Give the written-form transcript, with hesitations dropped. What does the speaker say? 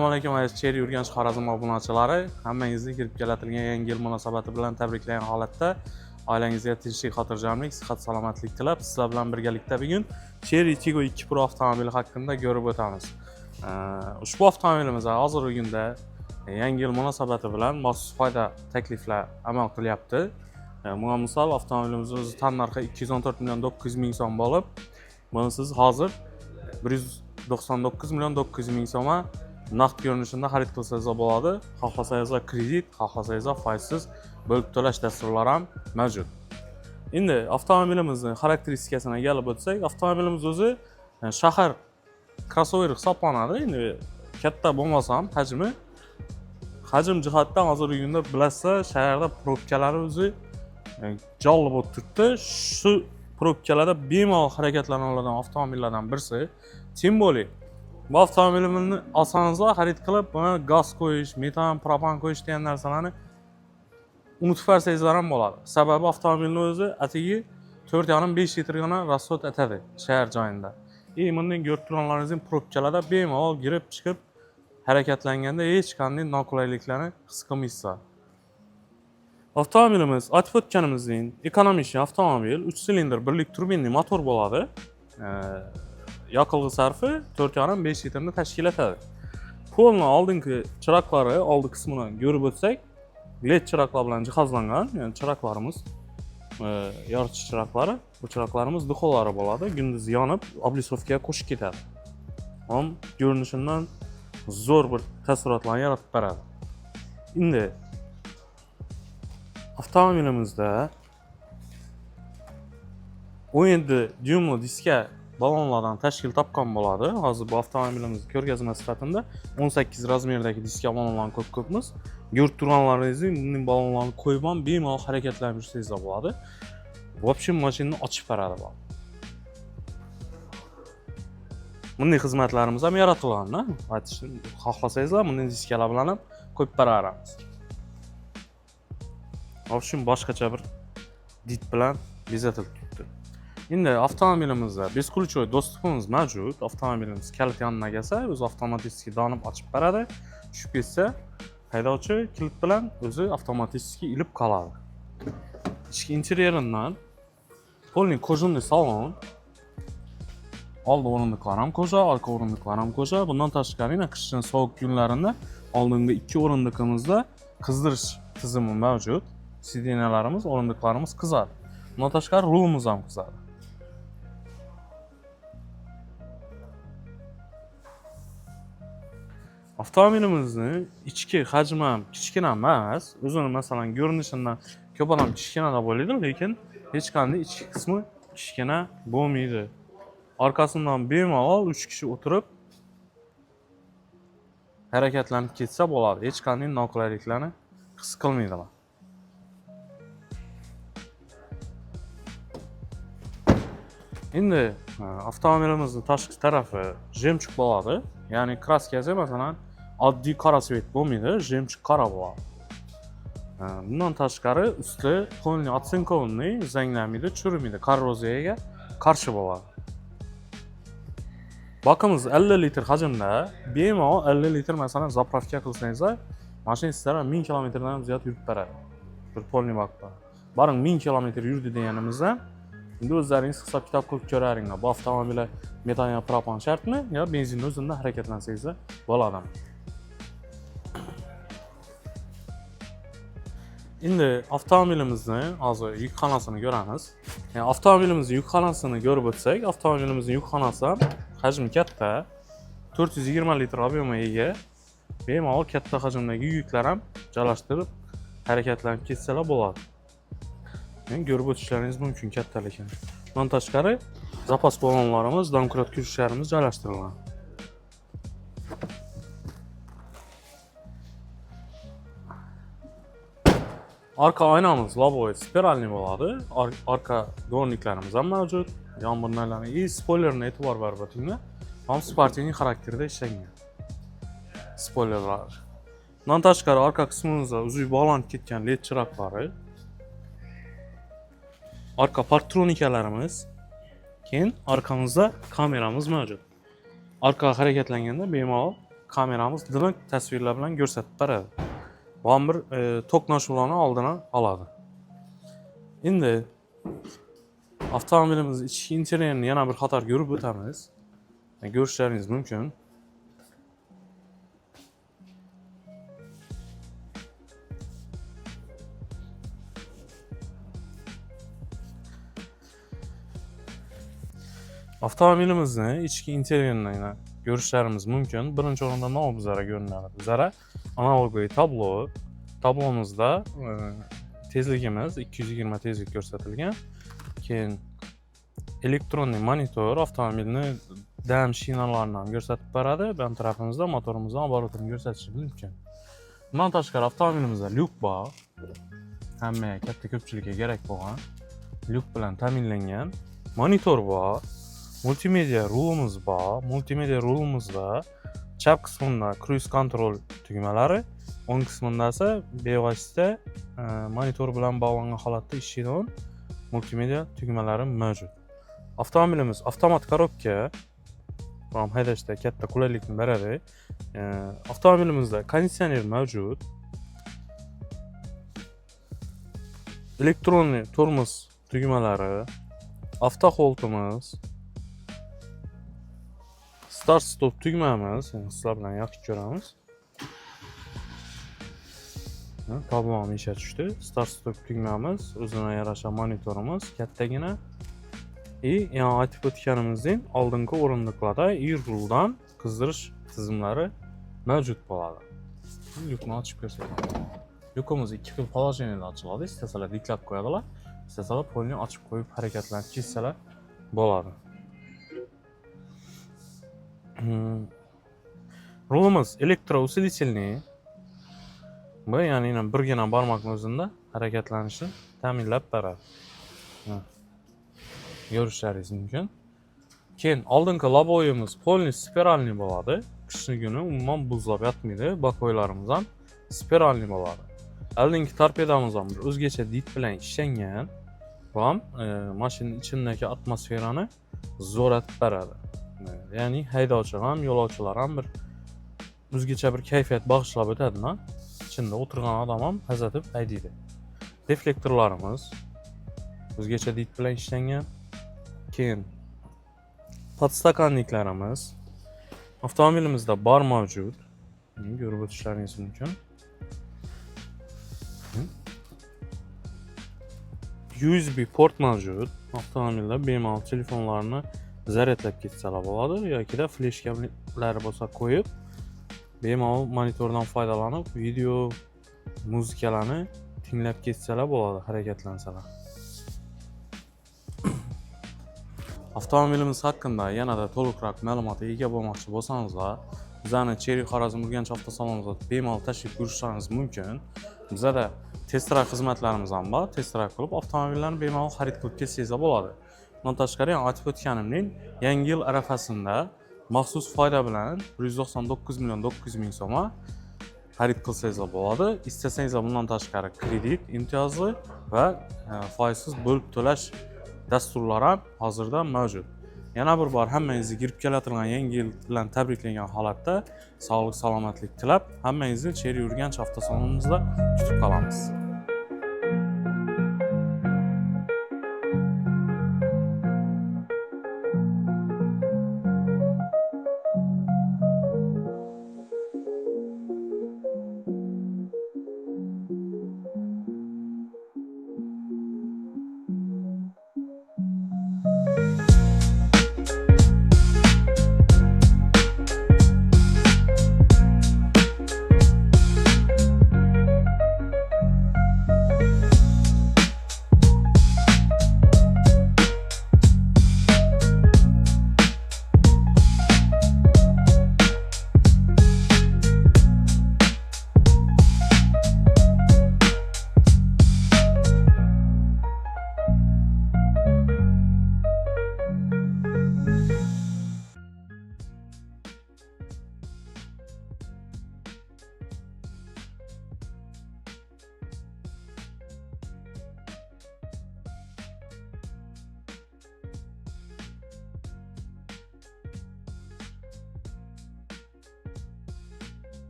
Assalomu alaykum aziz Cherry Urganch Xorazm obunachilari. Hammangizni kirib kelatilgan yangi yil munosabati bilan tabriklagan holatda oilangizga tinchlik, xotirjamlik, sihat, salomatlik tilab, sizlar bilan birgalikda bugun Cherry Tiggo 2 Pro avtomobili haqida ko'rib o'tamiz. Ushbu avtomobilimiz hozirgi kunda yangi yil munosabati bilan maxsus foyda takliflar amal qilyapti. Bunga misol avtomobilimiz o'zi tan narxi 214 million 900 ming so'm bo'lib, buni siz hozir 199 million 900 ming so'mga naqd ko'rinishida xarid qilsangiz bo'ladi. Xohlasangiz kredit, xohlasangiz foizsiz bo'lib to'lash dasturlari ham mavjud. Endi avtomobilimizning xarakteristikasiga kelib o'tsak, avtomobilimiz o'zi shahar crossover hisoblanadi. Endi katta bo'lmasa ham hajm jihatdan hozirgi kunda bilasizlar, shaharda probkalar o'zi jolli bo'lib turibdi. Shu probkalarda bemalol harakatlana oladigan avtomobillardan birisi. Tim bo'li bu avtomobilimizni osonroq xarid qilib, buni gaz qo'yish, metan, propan qo'yish degan narsalarni unutib qo'ysangizlar ham bo'ladi. Sababi avtomobilning o'zi atigi 4,5 litrgina rasxod etadi shahar joyida. Bundan ko'rib turganlaringizning probkalarda bemalol girib chiqib harakatlanganda hech qanday noqulayliklarni his qilmaysiz. Avtomobilimiz aytib o'tganimizning ekonomik avtomobil, 3 silindr 1 turbinli motor bo'ladi. Yoqilg'i sarfi 4,5 litrni tashkil etadi. Polni oldingi chiroqlari, oldi qismini ko'rib o'tsak, LED chiroqlar bilan jihozlangan, ya'ni chiroqlarimiz yoritish chiroqlari, bu chiroqlarimiz duxolari bo'ladi. Kunduz yonib, oblisovkaga qo'shib ketadi. Ham ko'rinishidan zo'r bir taassurotlarni yaratib beradi. Endi avtomobilimizda 17 dyumli diska balonlardan tashkil topgan bo'ladi. Hozir bu avtomobilimizni ko'rgazma sifatida 18 razmerdagi diska balonlarni ko'p-ko'pmiz. Ko'rib turganlaringizni bunday balonlarni qo'yib ham bemalol harakatlanib yursangiz bo'ladi. Вообще mashinani ochib beradi bu. Bunday xizmatlarimiz ham yaratilgan, aytishni xohlasangizlar, bunday diskalar bilan ham qo'yib beramiz. Obshim boshqacha bir dit bilan bezatilib turibdi. Endi avtomobilimizda beskulchoy dostupimiz mavjud. Avtomobilimiz kalit yoniga kelsa, o'zi avtomatik donib ochib beradi. Tushib ketsa, haydovchi kilit bilan o'zi avtomatik ilib qoladi. Ichki interyeridan polni kojunli salon. Oldi o'rindiqlar ham koja, orqa o'rindiqlar ham koja. Bundan tashqari, qishning sovuq kunlarida oldingi 2 o'rindiqimizda qizdirish tizimi mavjud. Sidinalarimiz, o'rindiqlarimiz qizadi. Bundan tashqari rulimiz ham qizadi. Avtomobilimizning ichki hajmi ham kichkina emas. O'zini masalan ko'rinishidan ko'p odam kichkina deb o'ylaydi, lekin hech qanday ichki qismi kichkina bo'lmaydi. Orqasidan bemalol 3 kishi o'tirib harakatlanib ketsa bo'ladi. Hech qanday noqulayliklarni his qilmaydilar. Endi avtomobilimizning tashqi tarafi jemchug bo'ladi. Ya'ni kraskasi masalan oddiy qora svet bo'lmaydi, jemchug qora bo'ladi. Bundan tashqari usti polni otsinkovniy, zanglamaydi, chirimaydi, korroziyaga qarshi bo'ladi. Bakimiz 50 litr hajmda, bemalol 50 litr masalan zapravka qilsangiz, mashina sizlarga 1000 kilometrdan ham ziyod yurib beradi. Bir polni bakda. Baring 1000 kilometr yurdi deganimizda, endi o'zlaringiz hisob-kitob qilib ko'raringlar. Bu avtomobil metan yo propan shartmi yo benzinni o'zida harakatlansangiz bo'ladi. Endi avtomobilimizni hozir yukxonasini ko'ramiz. Ya'ni avtomobilimizning yukxonasini ko'rib o'tsak, avtomobilimizning yukxonasi hajmi katta, 420 litr ob'emga ega. Bemalol katta hajmdagi yuklar ham joylashtirib harakatlanib ketsalar bo'ladi. Men ko'rib o'tishlaringiz mumkin kattaligini. Bundan tashqari zapas balonlarimiz, domkrat kuchlarimiz joylashtirilgan. Arka oynamiz lobovoy spiralli bo'ladi. Arka dvorniklarimiz ham mavjud. Yonburnlarni spoilerni e'tibor berib o'tinglar. Ham sportning xarakterida ishlangan. Spoilerlar. Bundan tashqari arka qismimizda uzib bog'lanib ketgan LED chiroqlari, arka parktronikalarimiz, keyin arkamizda kameramiz mavjud. Arka harakatlanganda bemalol kameramiz dinamik tasvirlar bilan ko'rsatib beradi. Bu bir to'qnashuvlarni oldini oladi. Endi avtomobilimiz ichki interyerini yana bir qator ko'rib o'tamiz. Ko'rishlaringiz mumkin. Avtomobilimizni ichki interyerini ko'rishlarimiz mumkin. Birinchi o'rinda nima bizlarga ko'rinadi? Bizlarga analogli tablo. Tablomizda tezligimiz 220 tezlik ko'rsatilgan. Keyin elektron monitor avtomobilni dam shinalaridan ko'rsatib beradi. Bu tarafimizda motorimizdan oborotini ko'rsatishi mumkin. Bundan tashqari avtomobilimizda lyuk bor. Hamma katta ko'pchilikka kerak bo'lgan lyuk bilan ta'minlangan. Monitor bor. Multimedia rulimiz bor. Multimedia rulimizda chap qismida cruise control tugmalari, o'ng qismida esa bevosita monitor bilan bog'langan holatda ishlaydigan multimedia tugmalari mavjud. Avtomobilimiz avtomat korobka. Bu ham haydashda katta qulaylikni beradi. Avtomobilimizda konditsioner mavjud. Elektron tormoz tugmalari, avtoholtimiz, start stop tugmamiz, sizlar bilan yaxshi ko'ramiz. Tablom ishga tushdi. Start stop tugmamiz, o'ziga yarasha monitorimiz kattagina. Yana aytib o'tganimizdek, oldingi o'rindiqlarda e-ruldan qizdirish tizimlari mavjud bo'ladi. Lyukni ochib ko'rsataman. Lyukimiz ikki xil положениеda ochiladi. Istasalar diklab qo'yadilar, istasalar polni ochib qo'yib harakatlanib ketsalar bo'ladi. Rulimiz elektrousилительный. Bu ya'ni birgina barmoqning o'zida harakatlanishni ta'minlab beradi. Ko'rishlaringiz mumkin. Keyin oldingi laboyimiz polni spiralniy bo'ladi. Qishni kuni umuman buzlab yotmaydi. Bakoylarimiz ham spiralniy bo'ladi. Oldingi torpedamiz ham bir o'zgacha dit bilan ishlangan. Bu ham mashinaning ichidagi atmosferani zo'ratib beradi. Ya'ni haydovchi ham, yo'lovchilar ham bir o'zgacha bir kayfiyat bag'ishlab o'tadi-da. İçinde o'tirgan odam ham hazatib haydaydi. Reflektorlarimiz o'zgacha dit bilan ishlangan. Keyin podstakanliklarimiz avtomobilimizda bar mavjud. Ko'rib o'tishlaringiz mumkin. USB port mavjud. Avtomobilda bemalol telefonlarni zaryadlab ketsalar bo'ladi yoki da fleshkalar bo'lsa qo'yib bemalol monitordan foydalanib video, muzikalarni tinglab ketsalar bo'ladi, harakatlansalar. Avtomobilimiz haqida yanada to'liqroq ma'lumotga ega bo'lmoqchi bo'lsangizlar, bizning Cherry Xorazm Urganch avtosalonimizga bemalol tashrif buyurishlaringiz mumkin. Bizda test-drive xizmatlarimiz ham bor. Test-drive qilib avtomobillarni bemalol xarid qilib ketsangiz bo'ladi. Bundan tashqari aytib o'tganimdek, yangi yil arafasida maxsus foyda bilan 199.900.000 so'mga xarid qilsangiz bo'ladi. İstesangiz bundan tashqari kredit imtiyozli va foizsiz bo'lib to'lash dasturlari ham hozirda mavjud. Yana bir bor hammangizni kirib kelayotgan yangi yil bilan tabriklagan holatda sog'lik, salomatlik tilab, hammangizni Cherry Urganch avtosalonimizda kutib qolamiz.